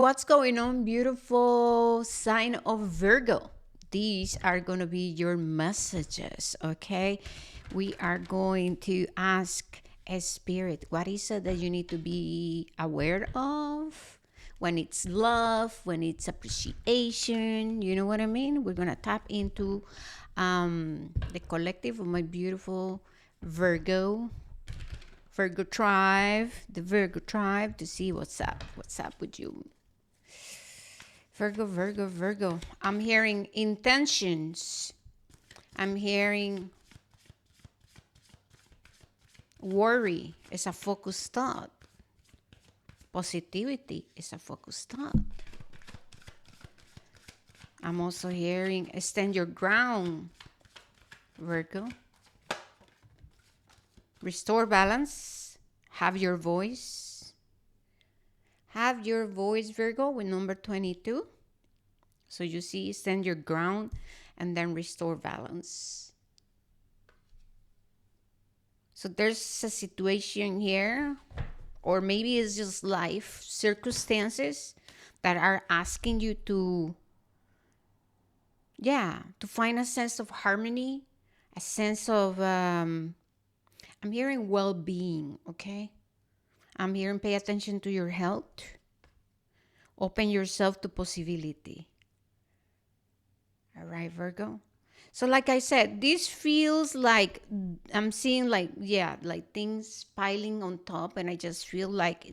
What's going on, beautiful sign of Virgo? These are going to be your messages, okay? We are going to ask a spirit, what is it that you need to be aware of? When it's love, when it's appreciation, you know what I mean? We're going to tap into the collective of my beautiful Virgo tribe, the Virgo tribe, to see what's up. What's up with you? Virgo, Virgo, Virgo. I'm hearing intentions. I'm hearing worry is a focused thought. Positivity is a focused thought. I'm also hearing stand your ground, Virgo. Restore balance. Have your voice. Have your voice, Virgo, with number 22. So you see, stand your ground and then restore balance. So there's a situation here, or maybe it's just life circumstances that are asking you to, to find a sense of harmony, a sense of, I'm hearing well being, okay? I'm hearing pay attention to your health, open yourself to possibility. All right, Virgo. So, like I said, this feels like I'm seeing, like, like things piling on top, and I just feel like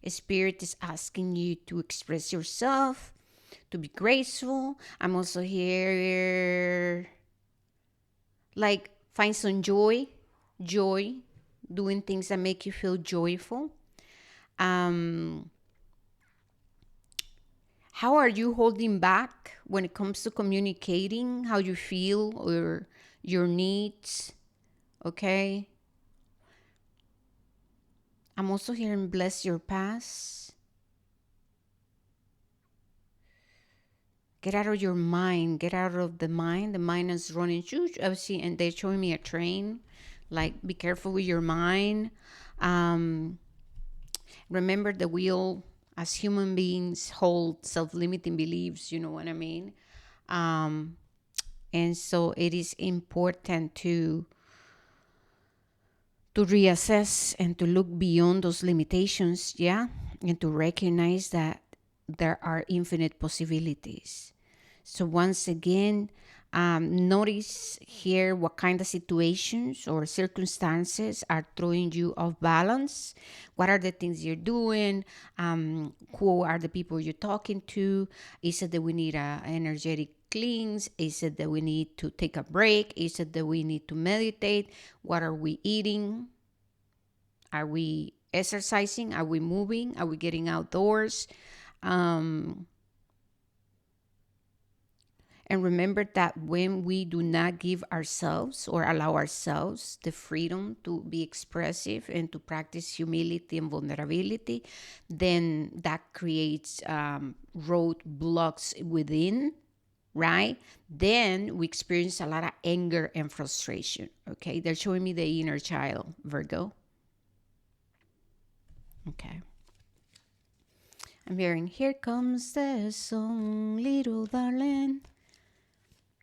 a spirit is asking you to express yourself, to be graceful. I'm also here, like, find some joy, doing things that make you feel joyful. Um, how are you holding back when it comes to communicating how you feel or your needs? Okay. I'm also hearing bless your past. Get out of your mind. Get out of the mind. The mind is running. I see, and they're showing me a train. Like, be careful with your mind. Um, Remember that we all, as human beings, hold self-limiting beliefs. You know what I mean? Um, and so it is important to reassess and to look beyond those limitations, and to recognize that there are infinite possibilities. So once again, notice here what kind of situations or circumstances are throwing you off balance. What are the things you're doing? Who are the people you're talking to? Is it that we need a energetic cleanse? Is it that we need to take a break? Is it that we need to meditate? What are we eating? Are we exercising? Are we moving? Are we getting outdoors? Um, And remember that when we do not give ourselves or allow ourselves the freedom to be expressive and to practice humility and vulnerability, then that creates roadblocks within, right? Then we experience a lot of anger and frustration, okay? They're showing me the inner child, Virgo. Okay. I'm hearing, here comes the song, little darling.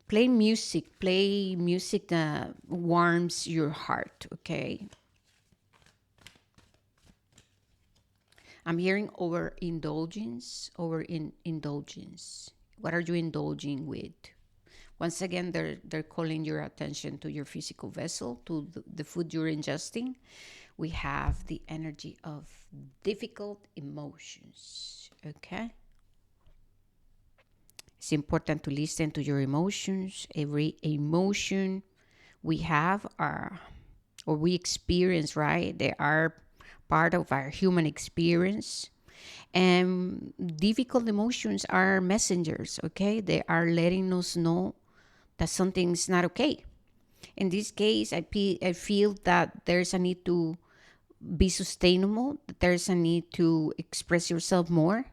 Play music that warms your heart, okay? I'm hearing indulgence. What are you indulging with? Once again, they're calling your attention to your physical vessel, to the food you're ingesting. We have the energy of difficult emotions, okay? It's important to listen to your emotions. Every emotion we have or we experience, right? They are part of our human experience. And difficult emotions are messengers, okay? They are letting us know that something's not okay. In this case, I feel that there's a need to be sustainable, that there's a need to express yourself more,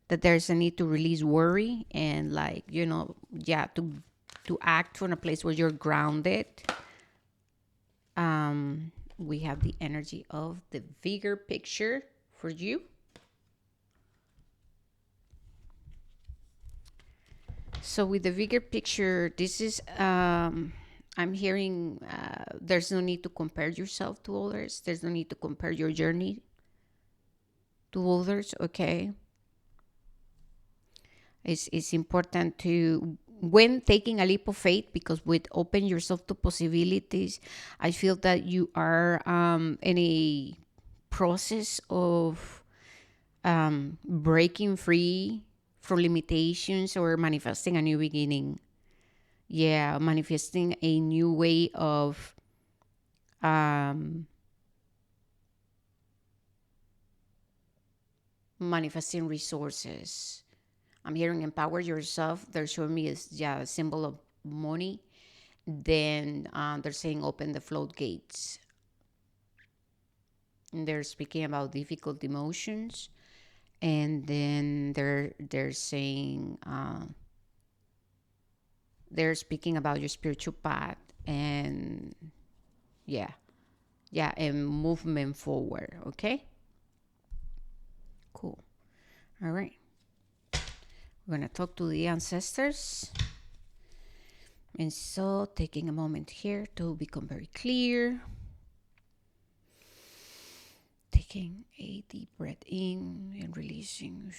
that there's a need to release worry and, like, to act from a place where you're grounded. We have the energy of the bigger picture for you. So with the bigger picture, this is I'm hearing there's no need to compare yourself to others. There's no need to compare your journey to others. Okay, it's important to when taking a leap of faith, because with open yourself to possibilities, I feel that you are in a process of breaking free from limitations or manifesting a new beginning. Yeah, manifesting a new way of um, manifesting resources. I'm hearing empower yourself. They're showing me as a symbol of money. Then they're saying open the floodgates. And they're speaking about difficult emotions, and then they're saying they're speaking about your spiritual path, and yeah, and movement forward. Okay, cool. All right, we're gonna talk to the ancestors. And so, taking a moment here to become very clear. Taking a deep breath in and releasing.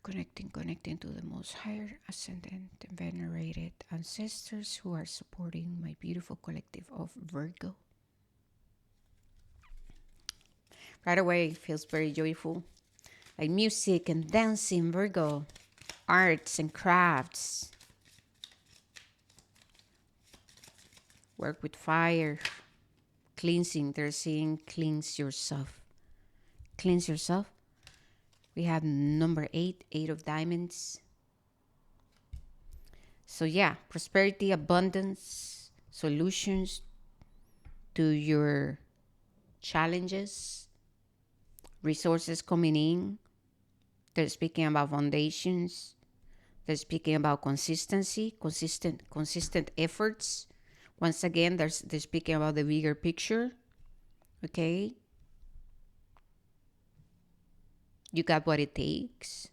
Connecting to the most higher, ascendant, and venerated ancestors who are supporting my beautiful collective of Virgo. Right away, it feels very joyful. Like music and dancing, Virgo. Arts and crafts. Work with fire. Cleansing, they're saying cleanse yourself. Cleanse yourself. We have number 8, 8 of diamonds. So yeah, prosperity, abundance, solutions to your challenges, resources coming in. They're speaking about foundations. They're speaking about consistency, consistent efforts. Once again, they're speaking about the bigger picture. Okay. You got what it takes.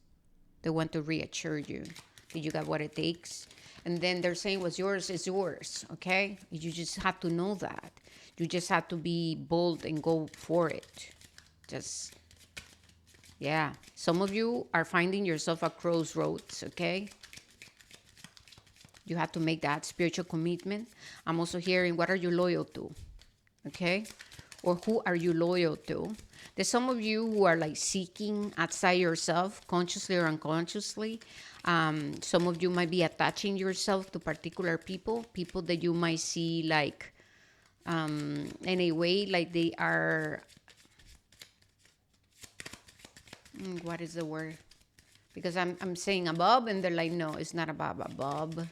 They want to reassure you that you got what it takes. And then they're saying what's yours is yours. Okay. You just have to know that. You just have to be bold and go for it. Just, yeah. Some of you are finding yourself at crossroads. Okay. You have to make that spiritual commitment. I'm also hearing, what are you loyal to? Okay. Or who are you loyal to? There's some of you who are like seeking outside yourself, consciously or unconsciously. Some of you might be attaching yourself to particular people that you might see like in a way like they are, what is the word? Because I'm saying above, and they're like, no, it's not above.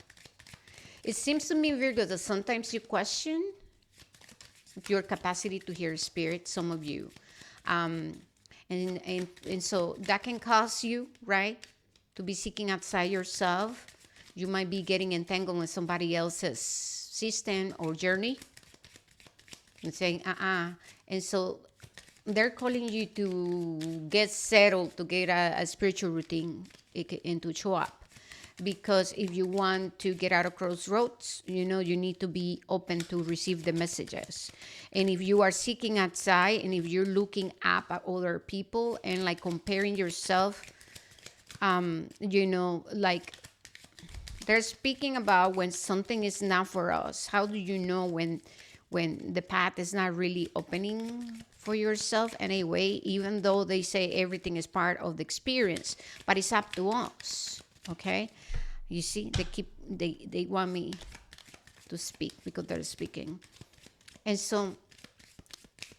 It seems to me, Virgo, that sometimes you question your capacity to hear spirit, some of you. And so that can cause you, right, to be seeking outside yourself. You might be getting entangled with somebody else's system or journey and saying, And so they're calling you to get settled, to get a spiritual routine and to show up. Because if you want to get out of crossroads, you need to be open to receive the messages. And if you are seeking outside, and if you're looking up at other people and like comparing yourself, like they're speaking about when something is not for us. How do you know when the path is not really opening for yourself in a way, even though they say everything is part of the experience, but it's up to us. Okay, you see, they want me to speak because they're speaking. And so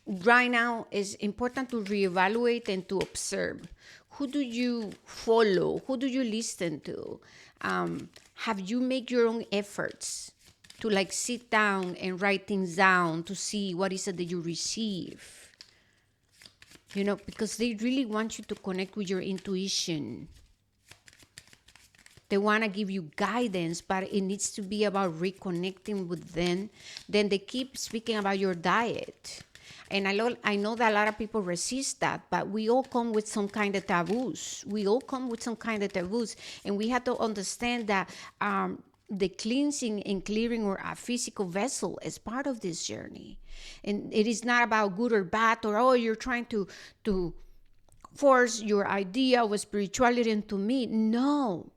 right now it's important to reevaluate and to observe. Who do you follow? Who do you listen to? Have you made your own efforts to like sit down and write things down to see what is it that you receive? Because they really want you to connect with your intuition. They want to give you guidance, but it needs to be about reconnecting with them. Then they keep speaking about your diet. And I know that a lot of people resist that, but we all come with some kind of taboos. We all come with some kind of taboos. And we have to understand that the cleansing and clearing our physical vessel is part of this journey. And it is not about good or bad, or, oh, you're trying to force your idea of spirituality into me. No.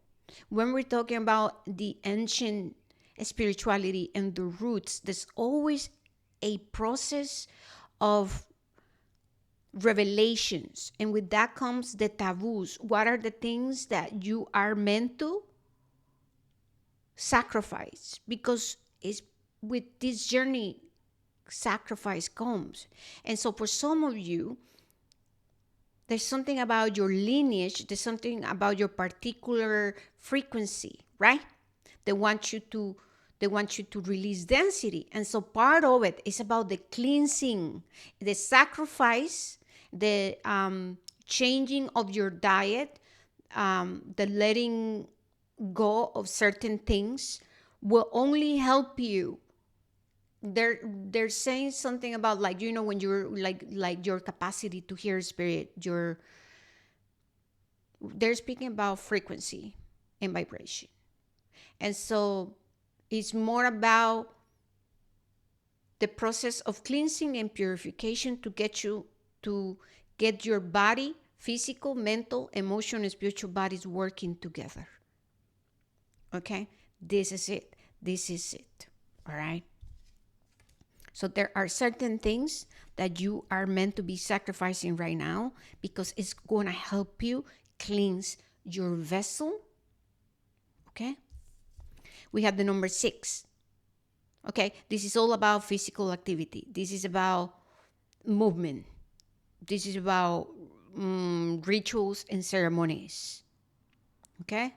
When we're talking about the ancient spirituality and the roots, there's always a process of revelations. And with that comes the taboos. What are the things that you are meant to sacrifice? Because it's with this journey, sacrifice comes. And so for some of you, there's something about your lineage, there's something about your particular frequency, right? They want you to release density. And so part of it is about the cleansing, the sacrifice, the changing of your diet, the letting go of certain things will only help you. They're saying something about, like, when you're like your capacity to hear spirit, they're speaking about frequency and vibration. And so it's more about the process of cleansing and purification to get your body, physical, mental, emotional, and spiritual bodies working together. Okay? This is it. This is it. All right? So there are certain things that you are meant to be sacrificing right now, because it's going to help you cleanse your vessel. Okay? We have the number 6. Okay? This is all about physical activity. This is about movement. This is about rituals and ceremonies. Okay?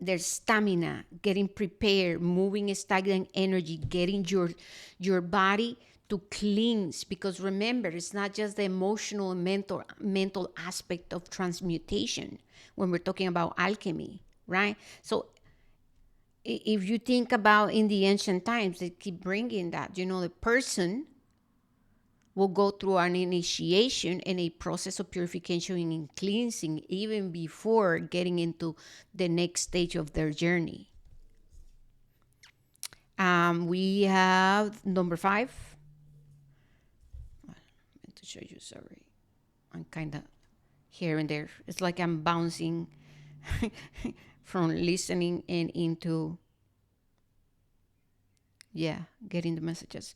There's stamina, getting prepared, moving stagnant energy, getting your body to cleanse. Because remember, it's not just the emotional and mental aspect of transmutation when we're talking about alchemy, right? So if you think about in the ancient times, they keep bringing that, the person will go through an initiation and a process of purification and cleansing even before getting into the next stage of their journey. We have number 5. I meant to show you, sorry. I'm kind of here and there. It's like I'm bouncing from listening and into, getting the messages.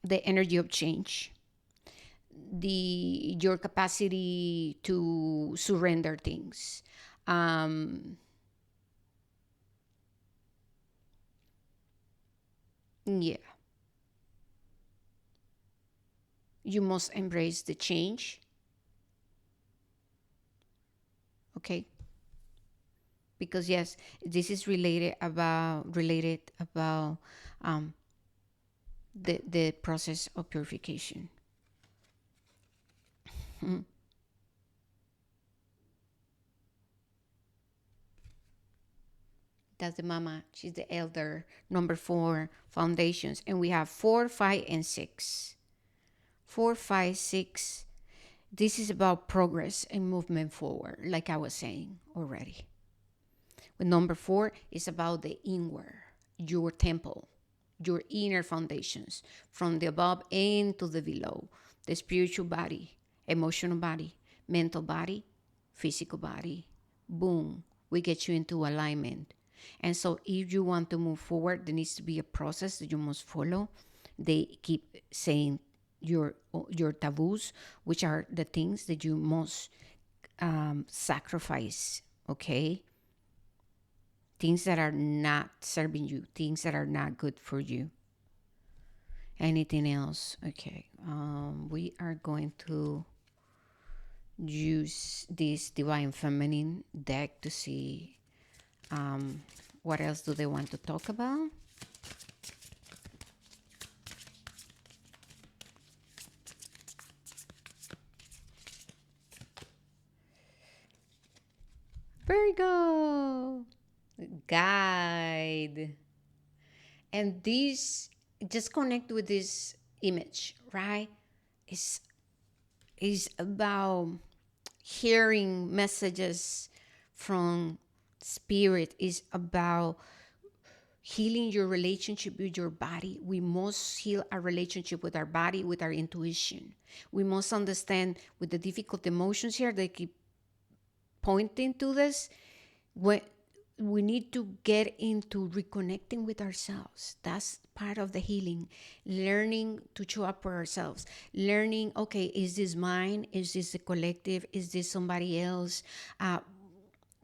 The energy of change, your capacity to surrender things. Yeah. You must embrace the change. Okay. Because yes, this is related about the process of purification. That's the mama. She's the elder. Number 4, foundations. And we have 4, 5, and 6. 4, 5, 6. This is about progress and movement forward, like I was saying already. With number 4 is about the inward, your temple, your inner foundations, from the above and to the below, the spiritual body, emotional body, mental body, physical body. Boom, we get you into alignment. And so if you want to move forward, there needs to be a process that you must follow. They keep saying your taboos, which are the things that you must sacrifice, okay? Things that are not serving you, things that are not good for you. Anything else? Okay. We are going to use this Divine Feminine deck to see what else do they want to talk about. Virgo guide. And this just connect with this image, right? It's, it's about hearing messages from spirit. Is about healing your relationship with your body. We must heal our relationship with our body, with our intuition. We must understand with the difficult emotions here, they keep pointing to this. When we need to get into reconnecting with ourselves. That's part of the healing. Learning to show up for ourselves. Learning, okay, is this mine? Is this a collective? Is this somebody else?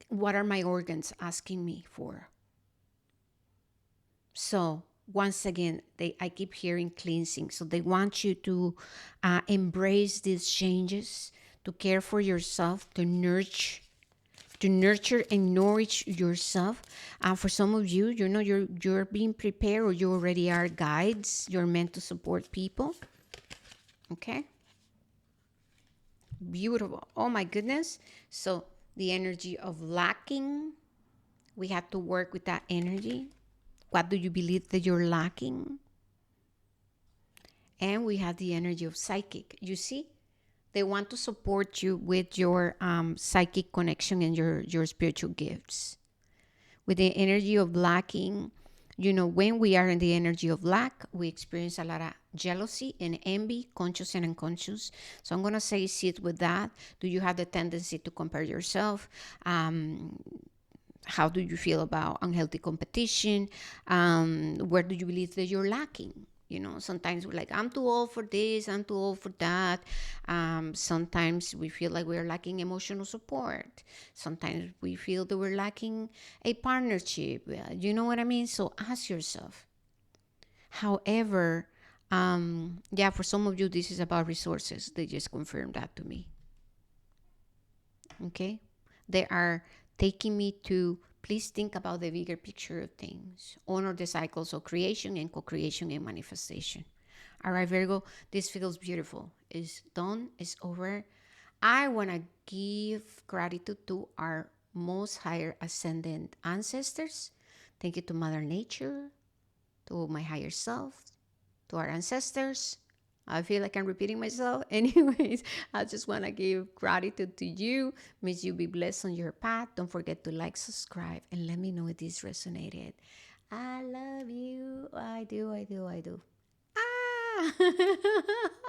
What are my organs asking me for? So once again, I keep hearing cleansing. So they want you to embrace these changes, to care for yourself, to nurture and nourish yourself. For some of you, you know, you're being prepared, or you already are guides. You're meant to support people. Okay. Beautiful. Oh my goodness. So the energy of lacking, we have to work with that energy. What do you believe that you're lacking? And we have the energy of psychic. You see, they want to support you with your psychic connection and your spiritual gifts. With the energy of lacking, you know, when we are in the energy of lack, we experience a lot of jealousy and envy, conscious and unconscious. So I'm going to say, sit with that. Do you have the tendency to compare yourself? How do you feel about unhealthy competition? Where do you believe that you're lacking? You know, sometimes we're like, I'm too old for this, I'm too old for that. Sometimes we feel like we're lacking emotional support. Sometimes we feel that we're lacking a partnership. You know what I mean? So ask yourself. However, yeah, for some of you, this is about resources. They just confirmed that to me. Okay? They are taking me to please think about the bigger picture of things. Honor the cycles of creation and co-creation and manifestation. All right, Virgo, this feels beautiful. It's done, it's over. I want to give gratitude to our most higher ascendant ancestors. Thank you to Mother Nature, to my higher self, to our ancestors. I feel like I'm repeating myself. Anyways, I just want to give gratitude to you. May you be blessed on your path. Don't forget to like, subscribe, and let me know if this resonated. I love you. I do. Ah!